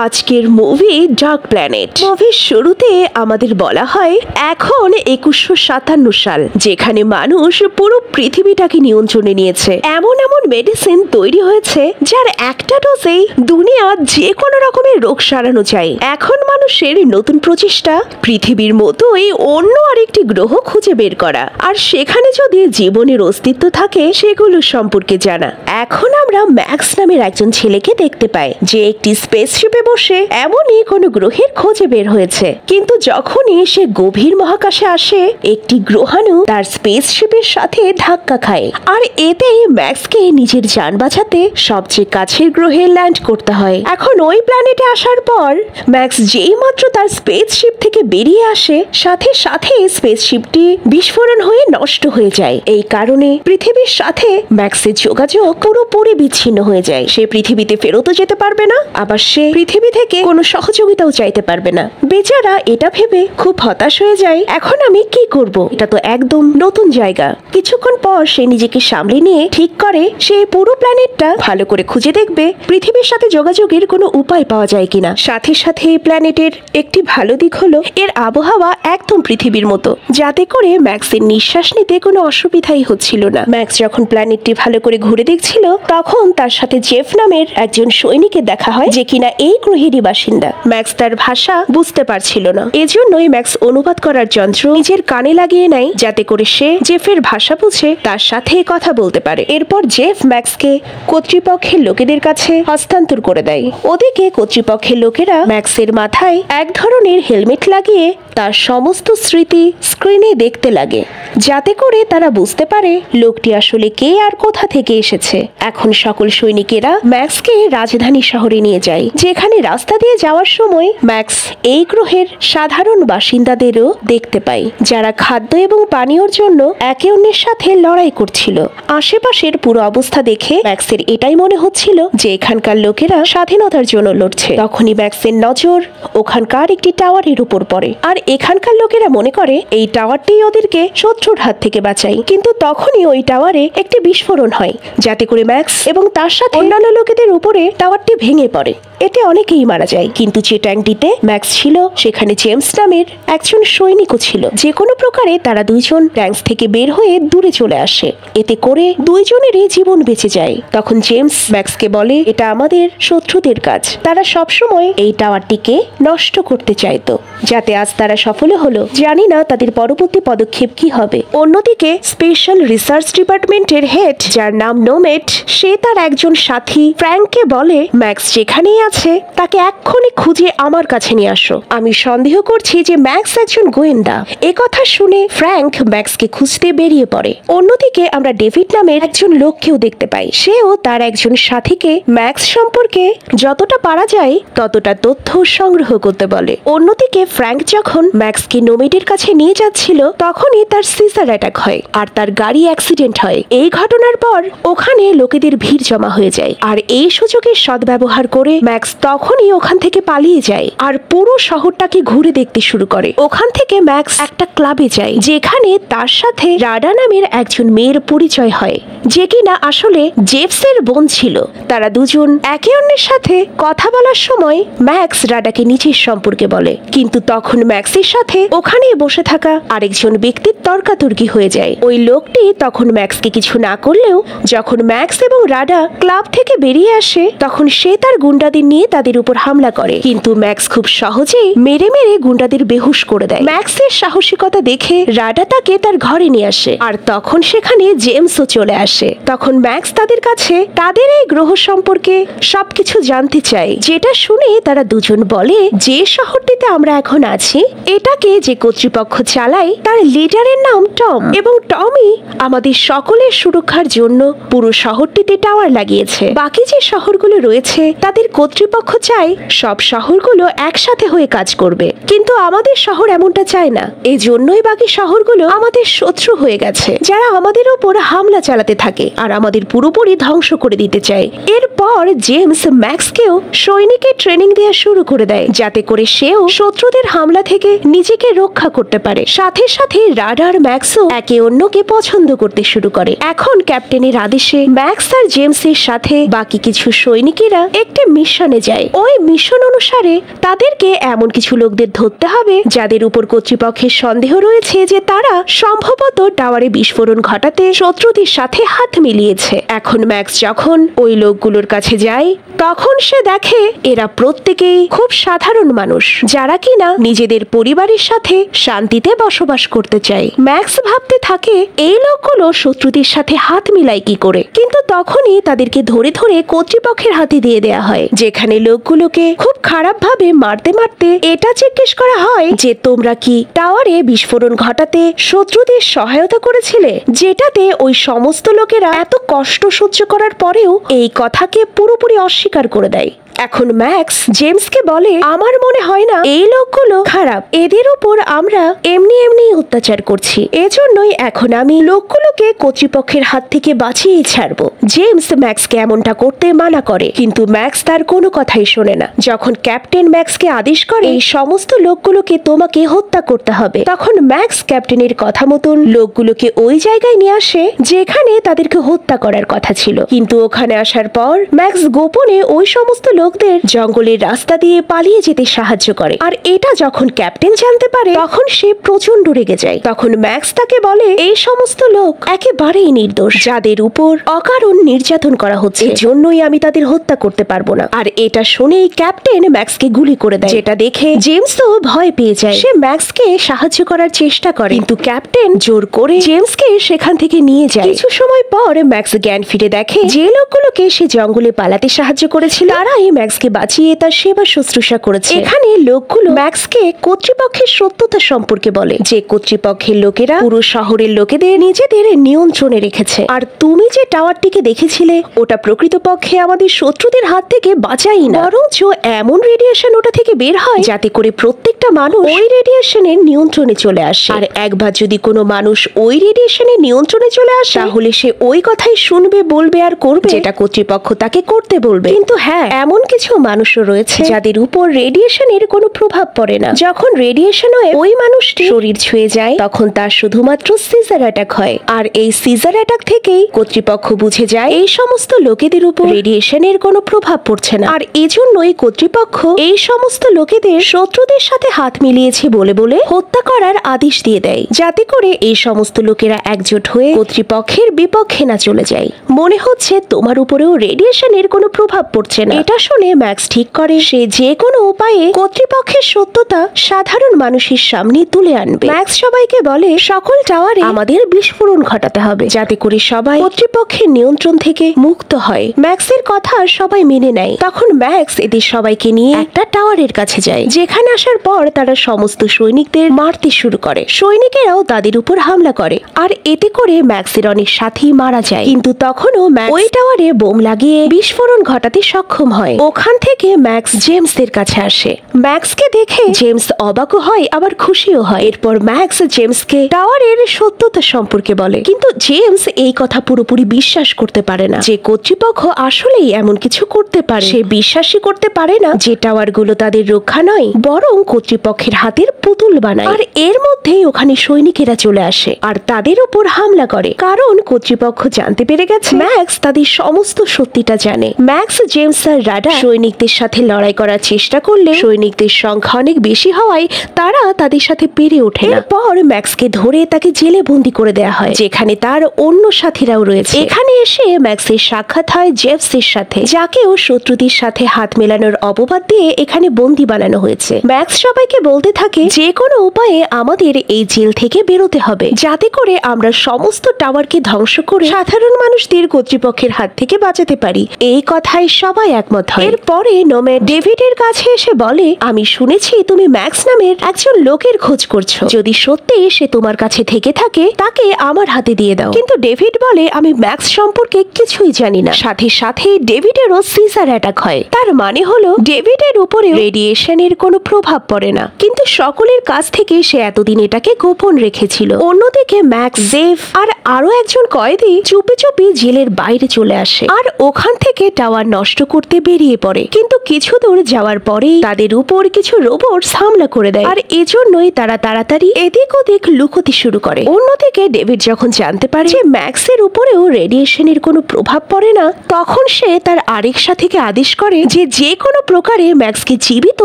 আজকের movie dark planet. মুভির শুরুতে আমাদের বলা হয় এখন 2157 সাল, যেখানে মানুষ পুরো পৃথিবীটাকে নিয়ন্ত্রণে নিয়েছে। এমন এমন মেডিসিন তৈরি হয়েছে যার একটা ডোজেই দুনিয়া যে কোনো রকমের রোগ সারানো যায়। এখন মানুষের নতুন প্রচেষ্টা পৃথিবীর মতোই অন্য আরেকটি গ্রহ খুঁজে বের করা, আর সেখানে যদি জীবনের অস্তিত্ব থাকে সেগুলো সম্পর্কে জানা। এখন আমরা ম্যাক্স নামের একজন ছেলেকে দেখতে পাই যে একটি স্পেসশিপে বসে এমনই কোনো গ্রহের খোঁজে বের হয়েছে। কিন্তু যখনই সে গভীর মহাকাশে আসে, একটি গ্রহাণু তার স্পেসশিপের সাথে ধাক্কা খায়, আর এতেই ম্যাক্সকে নিজের জান বাঁচাতে সবচেয়ে কাছের গ্রহে ল্যান্ড করতে হয়। এখন ওই প্ল্যানেটে আসার পর ম্যাক্স যেই মাত্র তার স্পেসশিপ থেকে বেরিয়ে আসে, সাথে সাথে স্পেসশিপটি বিস্ফোরণ হয়ে নষ্ট হয়ে যায়। এই কারণে পৃথিবীর সাথে ম্যাক্সের যোগাযোগ পুরোপুরি বিচ্ছিন্ন হয়ে যায়। সে পৃথিবীতে ফেরতও যেতে পারবে না, আবার সে পৃথিবী থেকে কোনো সহযোগিতাও চাইতে পারবে না। বেচারা এটা ভেবে খুব হতাশ হয়ে যায়, এখন আমি কি করব? এটা তো একদম নতুন জায়গা। কিছুক্ষণ পর সে নিজেকে সামলে নিয়ে ঠিক করে সে পুরো প্ল্যানেটটা ভালো করে খুঁজে দেখবে পৃথিবীর সাথে যোগাযোগের কোনো উপায় পাওয়া যায় কিনা। সাথে সাথে এই প্ল্যানেটের একটি ভালো দিক হলো এর আবহাওয়া একদম পৃথিবীর মতো, যাতে করে ম্যাক্সের নিঃশ্বাস নিতে কোনো অসুবিধাই হচ্ছিল না। ম্যাক্স যখন প্ল্যানেটটি ভালো করে ঘুরে দেখছিল, তখন তার সাথে জেফ নামের একজন সৈনিকের দেখা হয়, যে কিনা এই গ্রহেরই বাসিন্দা। ম্যাক্স তার ভাষা বুঝতে পারছিল না, এজন্যই ম্যাক্স অনুবাদ করার যন্ত্র নিজের কানে লাগিয়ে নেয়, যাতে করে সে জেফের ভাষা বুঝে তার সাথে কথা বলতে পারে। এরপর জেফ ম্যাক্সকে কর্তৃপক্ষের লোকেদের কাছে হস্তান্তর করে দেয়। ওদিকে কর্তৃপক্ষের লোকেরা ম্যাক্সের মাথায় এক ধরনের হেলমেট লাগিয়ে তার সমস্ত স্মৃতি স্ক্রিনে দেখতে লাগে, যাতে করে তারা বুঝতে পারে লোকটি আসলে কে আর কোথা থেকে এসেছে। এখন সকল সৈনিকেরা ম্যাক্সকে রাজধানী শহরে নিয়ে যায়, যেখানে রাস্তা দিয়ে যাওয়ার সময় ম্যাক্স এই গ্রহের সাধারণ বাসিন্দাদেরও দেখতে পায়, যারা খাদ্য এবং পানীয়র জন্য একে অন্যের সাথে লড়াই করছিল। আশেপাশের পুরো অবস্থা দেখে ম্যাক্সের এটাই মনে হচ্ছিল যে এখানকার লোকেরা স্বাধীনতার জন্য লড়ছে। তখনই ম্যাক্সের নজর ওখানকার একটি টাওয়ারের উপর পড়ে, আর এখানকার লোকেরা মনে করে এই টাওয়ারটি ওদেরকে শত্রুর হাত থেকে বাঁচায়। কিন্তু তখনই ওই টাওয়ারে একটি বিস্ফোরণ হয়, যাতে করে ম্যাক্স এবং তার সাথে অন্যান্য লোকেদের উপরে টাওয়ারটি ভেঙে পড়ে। এতে অনেকেই মারা যায়, কিন্তু যে ট্যাঙ্কটিতে ম্যাক্স ছিল সেখানে জেমস নামের একজন সৈনিকও ছিল। যে কোনো প্রকারে তারা দুইজন ট্যাঙ্ক থেকে বের হয়ে দূরে চলে আসে, এতে করে দুইজনেরই জীবন বেঁচে যায়। তখন জেমস ম্যাক্সকে বলে এটা আমাদের শত্রুদের কাজ, তারা সবসময় এই টাওয়ারটিকে নষ্ট করতে চাইতো, যাতে আজ তারা সফল হলো। জানি না তাদের পরবর্তী পদক্ষেপ কি হবে। অন্যদিকে স্পেশাল রিসার্চ ডিপার্টমেন্টের হেড, যার নাম নোমেট, সে তার একজন সাথী ফ্র্যাঙ্ককে বলে ম্যাক্স যেখানেই আছে তাকে এক্ষুনি খুঁজে আমার কাছে নিয়ে আসো। আমি সন্দেহ করছি যে ম্যাক্স একজন গোয়েন্দা। একথা শুনে ফ্র্যাঙ্ক ম্যাক্সকে খুঁজতে বেরিয়ে পড়ে। অন্যদিকে আমরা ডেভিড নামের একজন লোককেও দেখতে পাই, সেও তার একজন সাথীকে ম্যাক্স সম্পর্কে যতটা পারা যায় ততটা তথ্য সংগ্রহ করতে বলে। অন্যদিকে ফ্র্যাঙ্ক যখন ম্যাক্সকে নোমেটের কাছে নিয়ে যাচ্ছিল, তখনই তার সিজার অ্যাটাক হয় আর তার গাড়ি অ্যাক্সিডেন্ট হয়। এই ঘটনার পর ওখানে লোকেদের ভিড় জমা হয়ে যায়, আর এই সুযোগের সদ্ব্যবহার করে ম্যাক্স তখনই ওখান থেকে পালিয়ে যায় আর পুরো শহরটাকে ঘুরে দেখতে শুরু করে। ওখান থেকে ম্যাক্স একটা ক্লাবে যায়, যেখানে তার সাথে রাডা নামের একজন মেয়ের পরিচয় হয়, যে কিনা আসলে জেফসের বোন ছিল। তারা দুজন একে অন্যের সাথে কথা বলার সময় ম্যাক্স রাডাকে নিজের সম্পর্কে বলে, কিন্তু তখন ম্যাক্সের সাথে ওখানে বসে থাকা আরেকজন ব্যক্তির তর্কাতর্কি হয়ে যায়। ওই লোকটি তখন ম্যাক্সকে কিছু না করলেও যখন ম্যাক্স এবং রাডা ক্লাব থেকে বেরিয়ে আসে, তখন সে তার গুন্ডাদের নিয়ে তাদের উপর হামলা করে, কিন্তু ম্যাক্স খুব সহজেই মেরে মেরে গুন্ডাদের বেহুশ করে দেয়। ম্যাক্সের সাহসিকতা দেখে রাডা তাকে তার ঘরে নিয়ে আসে, আর তখন সেখানে জেমসও চলে আসে। তখন ম্যাক্স তাদের কাছে তাদের এই গ্রহ সম্পর্কে সবকিছু জানতে চায়, যেটা শুনে তারা দুজন বলে যে শহরটিতে আমরা এখন আছি এটাকে যে কর্তৃপক্ষ চালায় তার লিডারের নাম টম, এবং টমই আমাদের সকলের সুরক্ষার জন্য পুরো শহরটিতে টাওয়ার লাগিয়েছে। বাকি যে শহরগুলো রয়েছে তাদের কর্তৃপক্ষ চায় সব শহরগুলো একসাথে হয়ে কাজ করবে, কিন্তু আমাদের শহর এমনটা চায় না। এই জন্যই বাকি শহরগুলো আমাদের শত্রু হয়ে গেছে, যারা আমাদের উপর হামলা চালাতে থাকে আর আমাদের পুরোপুরি ধ্বংস করে দিতে চায়। এরপর জেমস ম্যাক্সকেও সৈনিক সৈনিককে ট্রেনিং দেওয়া শুরু করে দেয়, যাতে করে সেও শত্রুদের হামলা থেকে নিজেকে রক্ষা করতে পারে। সাথে সাথে রাডার ম্যাক্সও একে অন্যকে পছন্দ করতে শুরু করে। এখন ক্যাপ্টেনের আদেশে ম্যাক্স আর জেমসের সাথে বাকি কিছু সৈনিকেরা একটি মিশনে যায়। ওই মিশন অনুসারে তাদেরকে এমন কিছু লোকদের ধরতে হবে যাদের উপর কর্তৃপক্ষের সন্দেহ রয়েছে যে তারা সম্ভবত টাওয়ারে বিস্ফোরণ ঘটাতে শত্রুদের সাথে হাত মিলিয়েছে। এখন ম্যাক্স যখন ওই লোকগুলোর কাছে যায় তখন সে দেখে এরা প্রত্যেকেই খুব সাধারণ মানুষ, যারা কিনা নিজেদের পরিবারের সাথে শান্তিতে বসবাস করতে চায়। ম্যাক্স ভাবতে থাকে এই লোকগুলো শত্রুদের সাথে হাত মিলায় কি করে, কিন্তু তখনই তাদেরকে ধরে ধরে কর্তৃপক্ষের হাতে দিয়ে দেয়া হয়, যেখানে লোকগুলোকে খুব খারাপ ভাবে মারতে মারতে এটা জিজ্ঞেস করা হয় যে তোমরা কি টাওয়ারে বিস্ফোরণ ঘটাতে শত্রুদের সহায়তা করেছিলে, যেটাতে ওই সমস্ত লোকেরা এত কষ্ট সহ্য করার পরেও এই কথাকে পুরোপুরি অস্বীকার করে দেয়। এখন ম্যাক্স জেমসকে বলে আমার মনে হয় না এই লোকগুলো খারাপ, এদের উপর আমরা এমনি এমনি অত্যাচার করছি, এজন্যই এখন আমি লোকগুলোকে কর্তৃপক্ষের হাত থেকে বাঁচিয়ে ছাড়বো। জেমস ম্যাক্সকে এমনটা করতে মানা করে, কিন্তু ম্যাক্স তার কোনো কথাই শোনে না। যখন ক্যাপ্টেন ম্যাক্সকে আদেশ করে এই সমস্ত লোকগুলোকে তোমাকে হত্যা করতে হবে, তখন ম্যাক্স ক্যাপ্টেনের কথা মতন লোকগুলোকে ওই জায়গায় নিয়ে আসে যেখানে তাদেরকে হত্যা করার কথা ছিল। কিন্তু ওখানে আসার পর ম্যাক্স গোপনে ওই সমস্ত লোকদের জঙ্গলের রাস্তা দিয়ে পালিয়ে যেতে সাহায্য করে। আর এটা যখন ক্যাপ্টেন জানতে পারে তখন সে প্রচন্ড রেগে যায়। তখন ম্যাক্স তাকে বলে এই সমস্ত লোক একেবারেই নির্দোষ, যাদের উপর অকারণ নির্যাতন করা হচ্ছে, জন্যই আমি তাদের হত্যা করতে পারবো না। আর এটা শুনেই ক্যাপ্টেন ম্যাক্সকে গুলি করে দেয়, যেটা দেখে জেমসও ভয় পেয়ে যায়। সে ম্যাক্সকে সাহায্য করার চেষ্টা করে, কিন্তু ক্যাপ্টেন জোর করে জেমসকে সেখান থেকে নিয়ে যায়। কিছু সময় পর ম্যাক্স জ্ঞান ফিরে দেখে যে লোকগুলোকে সে জঙ্গলে পালাতে সাহায্য করেছিল তারাই ম্যাক্সকে বাঁচিয়ে তার সেবা শুশ্রূষা করেছে। এখানে লোকগুলো ম্যাক্সকে কর্তৃপক্ষের সত্যতা সম্পর্কে বলে, যে কর্তৃপক্ষের লোকেরা পুরো শহরের লোকেদের নিজেদের নিয়ন্ত্রণে রেখেছে, আর তুমি যে টাওয়ারটিকে দেখেছিলে ওটা প্রকৃতপক্ষে আমাদের শত্রুদের হাত থেকে বাঁচাই না, বরঞ্চ এমন রেডিয়েশন ওটা থেকে বের হয় যাতে করে প্রত্যেকটা মানুষ ওই রেডিয়েশনের নিয়ন্ত্রণে চলে আসে। আর একবার যদি কোনো মানুষ ওই রেডিয়েশনের নিয়ন্ত্রণে চলে আসে তাহলে সে ওই কথাই শুনবে, বলবে আর করবে যেটা কর্তৃপক্ষ তাকে করতে বলবে। কিন্তু হ্যাঁ, এমন কিছু মানুষও রয়েছে যাদের উপর রেডিয়েশনের কোনো প্রভাব পড়ে না। যখন রেডিয়েশন ওই মানুষটি শরীর ছুঁয়ে যায় তখন তার শুধুমাত্র সিজার অ্যাটাক হয়, আর এই সিজার অ্যাটাক থেকেই কর্তৃপক্ষ বুঝে যায় এই সমস্ত লোকেদের উপর রেডিয়েশনের কোনো প্রভাব পড়ছে না। আর এজন্যই কর্তৃপক্ষ এই সমস্ত লোকেদের শত্রুদের সাথে হাত মিলিয়েছে বলে বলে হত্যা করার আদেশ দিয়ে দেয়, যাতে করে এই সমস্ত লোকেরা একজোট হয়ে কর্তৃপক্ষের বিপক্ষে না চলে যায়। মনে হচ্ছে তোমার উপরেও রেডিয়েশনের কোনো প্রভাব পড়ছে না। এটা শুনে ম্যাক্স ঠিক করে সে যে কোনো উপায়ে কর্তৃপক্ষের সত্যতা সাধারণ মানুষের সামনে তুলে আনবে। ম্যাক্স সবাইকে বলে সকল টাওয়ারে আমাদের বিস্ফোরণ ঘটাতে হবে, যাতে করে সবাই কর্তৃপক্ষের নিয়ন্ত্রণ থেকে মুক্ত হয়। ম্যাক্সের কথা সবাই মেনে নেয়। তখন ম্যাক্স এদের সবাইকে নিয়ে একটা টাওয়ারের কাছে যায়, যেখানে আসার পর তারা সমস্ত সৈনিকদের মারতে শুরু করে। সৈনিকেরাও তাদের উপর হামলা করে, আর এতে করে ম্যাক্সের অনেক সাথী মারা যায়। কিন্তু তখনও ম্যাক্স ওই টাওয়ারে বোম লাগিয়ে বিস্ফোরণ ঘটাতে সক্ষম হয়। ওখান থেকে ম্যাক্স জেমসের কাছে আসে। ম্যাক্সকে দেখে জেমস অবাকও হয় আবার খুশিও হয়। এরপর ম্যাক্স জেমসকে টাওয়ারের সত্যতা সম্পর্কে বলে, কিন্তু জেমস এই কথা পুরোপুরি বিশ্বাস করতে পারে না যে কর্তৃপক্ষ আসলেই এমন কিছু করতে পারে। সে বিশ্বাসই করতে পারে না যে টাওয়ারগুলো তাদের রক্ষা নয়, বরং কর্তৃপক্ষের হাতের পুতুল বানায়। আর এর মধ্যেই ওখানে সৈনিকেরা চলে আসে আর তাদের উপর হামলা করে, কারণ কর্তৃপক্ষ জানতে পেরে গেছে ম্যাক্স তাদের সমস্ত সত্যিটা জানে। ম্যাক্স, জেমস আর রাডার সৈনিকদের সাথে লড়াই করার চেষ্টা করলে সৈনিকদের সংখ্যা অনেক বেশি হওয়ায় তারা তাদের সাথে পেরে ওঠে না। এরপর ম্যাক্সকে ধরে তাকে জেলে বন্দি করে দেওয়া হয়, যেখানে তার অন্য সাথীরাও রয়েছে। এখানে এসে ম্যাক্সের সাক্ষাৎ হয় জেমসের সাথে, যাকেও শত্রুদের সাথে হাত মেলানোর অপবাদ দিয়ে এখানে বন্দি বানানো হয়েছে। ম্যাক্স সবাইকে বলতে থাকে যে কোনো উপায়ে আমাদের এই জেল থেকে বেরোতে হবে, যাতে করে আমরা সমস্ত টাওয়ারকে ধ্বংস করে সাধারণ মানুষদের কর্তৃপক্ষের হাত থেকে বাঁচাতে পারি। এই কথায় সবাই একমত হয়। এরপরে নোম্যাড ডেভিডের কাছে এসে বলে, আমি শুনেছি তুমি ম্যাক্স নামের একজন লোকের খোঁজ করছো, যদি সত্যি সে তোমার কাছে থেকে থাকে তাকে আমার হাতে দিয়ে দাও। কিন্তু ডেভিড বলে, আমি ম্যাক্স সম্পর্কে কিছুই জানি না। সাথে সাথে ডেভিডেরও সিজার অ্যাটাক হয়। তার মানে হলো ডেভিডের উপরেও রেডিয়েশনের কোনো প্রভাব পড়ে না, কিন্তু সকলের কাছ থেকে সে এতদিন এটাকে গোপন রেখেছিল। অন্যদিকে ম্যাক্স, জেফ আর আরো একজন কয়েদি চুপি চুপি জেলের বাইরে চলে আসে আর ওখান থেকে টাওয়ার নষ্ট করতে বেরিয়ে পড়ে। কিন্তু কিছু দূর যাওয়ার পরেই তাদের উপর কিছু রোবটস হামলা করে দেয়, আর এজন্যই তারা তাড়াতাড়ি এদিক ওদিক লুকোতে শুরু করে। অন্যদিকে ডেভিড যখন জানতে পারে যে ম্যাক্সের উপরেও রেডিয়েশনের কোনো প্রভাব পড়ে না, তখন সে তার আরেক সাথীকে আদেশ করে যে কোনো প্রকারে ম্যাক্সকে জীবিত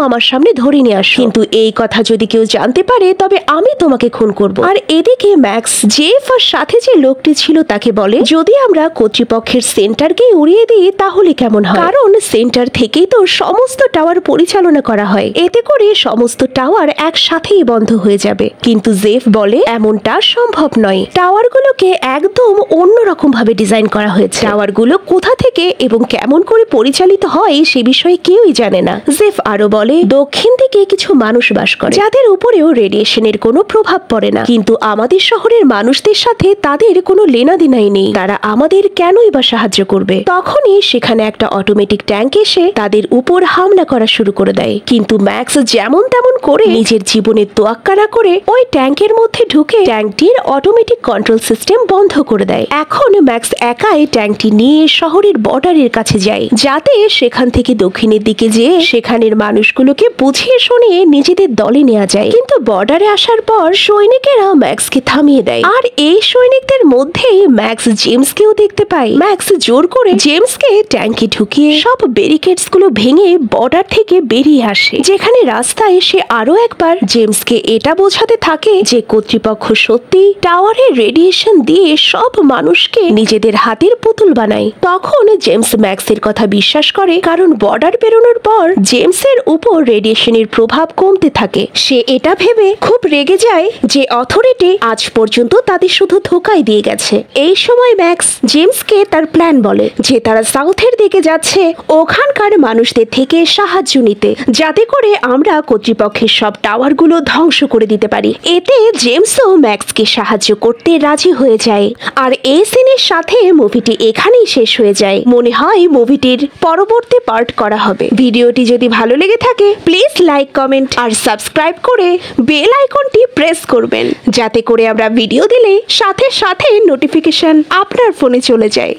আমার সামনে ধরে নিয়ে আসো, কিন্তু এই কথা যদি কেউ জানতে পারে তবে আমি তোমাকে খুন করব। আর এদিকে ম্যাক্স জেফ আর সাথে যে লোকটি ছিল তাকে বলে, যদি আমরা কর্তৃপক্ষের সেন্টারকে উড়িয়ে দিই তাহলে কেমন হয়, কারণ সেন্টার থেকেই তো সমস্ত টাওয়ার পরিচালনা করা হয়, এতে করে সমস্ত টাওয়ার একসাথেই বন্ধ হয়ে যাবে। কিন্তু জেফ বলে এমনটা সম্ভব নয়, টাওয়ারগুলোকে একদম অন্যরকম ভাবে ডিজাইন করা হয়েছে, টাওয়ারগুলো কোথা থেকে এবং কেমন করে পরিচালিত হয় সে বিষয়ে কেউই জানে না। জেফ আরো বলে দক্ষিণ দিকে কিছু মানুষ বাস করে যাদের উপরেও রেডিয়েশনের কোনো প্রভাব পড়ে না, কিন্তু আমাদের শহরের মানুষদের সাথে তাদের কোনো লেনাদেনাই নেই, তারা আমাদের কেনই বা সাহায্য করবে। তখনই সেখানে একটা অটোমেটিক ট্যাঙ্ক এসে তাদের উপর হামলা করা শুরু করে দেয়, কিন্তু ম্যাক্স যেমন তেমন করে নিজের জীবনের তোয়াক্কা না করে ওই ট্যাঙ্কের মধ্যে ঢুকে ট্যাঙ্কটির অটোমেটিক কন্ট্রোল সিস্টেম বন্ধ করে দেয়। এখন ম্যাক্স একাই ট্যাঙ্কটি নিয়ে শহরের বর্ডারের কাছে যায়, যাতে সেখান থেকে দক্ষিণের দিকে যেয়ে সেখানের মানুষগুলোকে বুঝিয়ে শুনিয়ে নিজেদের দলে নেওয়া যায়। কিন্তু বর্ডারে আসার পর সৈনিকেরা ম্যাক্সকে থামিয়ে দেয়, আর এই সৈনিকদের মধ্যেই ম্যাক্স জেমসকেও দেখতে পায়। ম্যাক্স জোর করে জেমসকে ট্যাঙ্কে ঢুকিয়ে সব ব্যারিকেডস গুলো ভেঙে বর্ডার থেকে বেরিয়ে আসে, যেখানে রাস্তায় সে আরো একবার জেমসকে এটা বোঝাতে থাকে যে কর্তৃপক্ষ সত্যি টাওয়ারের রেডিয়েশন দিয়ে সব মানুষকে নিজেদের হাতের পুতুল বানায়। তখন জেমস ম্যাক্সের কথা বিশ্বাস করে, কারণ বর্ডার পেরোনোর পর জেমসের উপর রেডিয়েশনের প্রভাব কমতে থাকে। সে এটা ভেবে খুব রেগে যায় যে অথরিটি আজ পর্যন্ত তাদের শুধু ধোকাই দিয়ে গেছে। এই সময় ম্যাক্স জেমসকে তার প্ল্যান বলে যে তারা সাউথের দিকে যাচ্ছে ওখানকার মানুষদের থেকে সাহায্য নিতে, যাতে করে আমরা কর্তৃপক্ষের সব টাওয়ারগুলো ধ্বংস করে দিতে পারি। এতে জেমসও ম্যাক্সকে সাহায্য করতে রাজি হয়ে যায়। আর এই সিনের সাথে মুভিটি এখানেই শেষ হয়ে যায়। মনে হয় মুভিটির পরবর্তী পার্ট করা হবে। ভিডিওটি যদি ভালো লেগে থাকে প্লিজ লাইক, কমেন্ট আর সাবস্ক্রাইব করে বেল আইকনটি প্রেস করবেন, যাতে করে আমরা ভিডিও দিলে সাথে সাথে নোটিফিকেশন আপনার ফোনে চলে যায়।